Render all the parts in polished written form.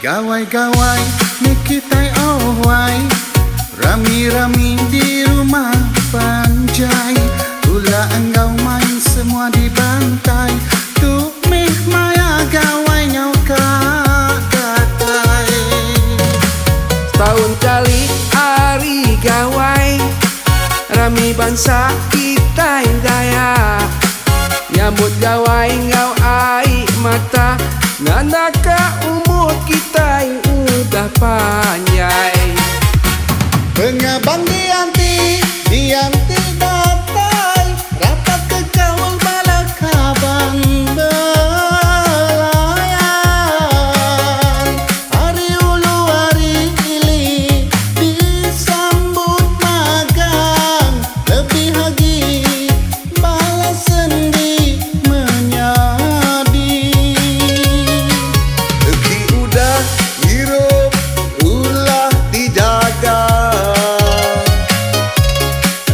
Gawai-gawai nikitai owai, rami-rami di rumah panjai. Tula enggau main semua dibantai, tu mih maya gawai nyau katai. Tahun kali hari gawai, rami bangsa kita daya. Nyambut gawai ngau air mata, nandaka umur kita udah panjang. Pengabang dianti datai, rapat ke kawal balak abang belayan. Hari ulu hari ili disambut magang, lebih lagi balas sendi menyadi. Rezeki udah hirup ulah dijaga,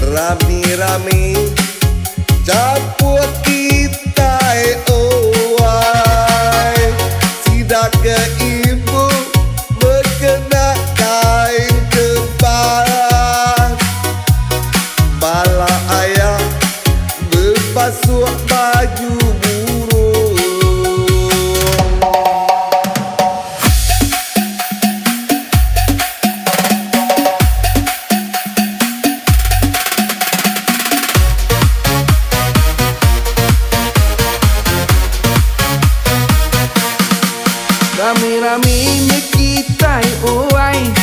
rami-rami caput kita owai. Sidak ke ibu berkena kain kepala, bala ayah berbasuh baju burung. Rami-rami nikitai uai,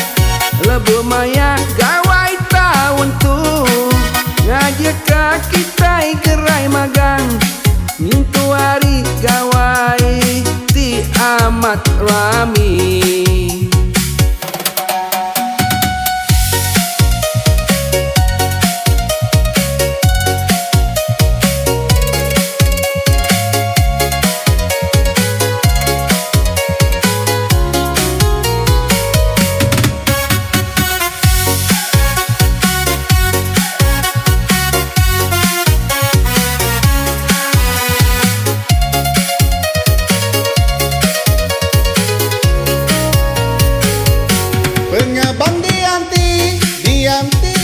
lebu maya gawai tahun tu. Ngajak kita gerai magang, mintu hari gawai ti amat rami. Pengabang dianti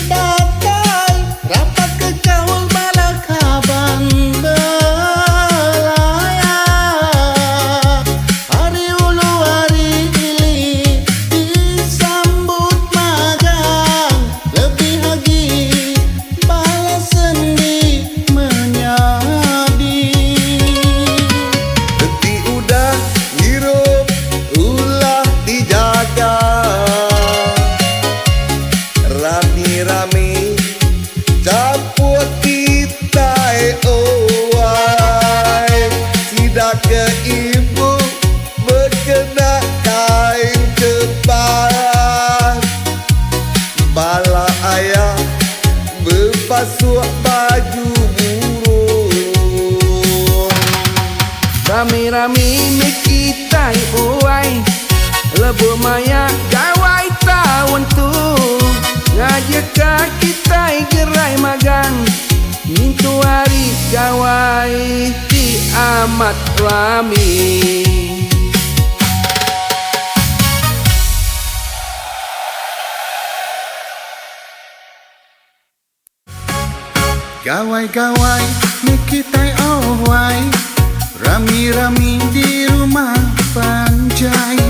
datai, rapat ke kawal balak abang belayan. Hari ulu hari ili disambut magang, lebih lagi balas sendi menyadi. Rezeki udah hirup ulah dijaga, rami-rami caput kita owai. Sidak ke ibu berkena kain kepala, bala ayah berbasuh baju burung. Rami-rami nikitai uai, lebu maya gawai tahun tu. Ngajak kita gerai magang, mintu hari gawai ti amat rami. Gawai-gawai nikitai owai, rami-rami di rumah panjai.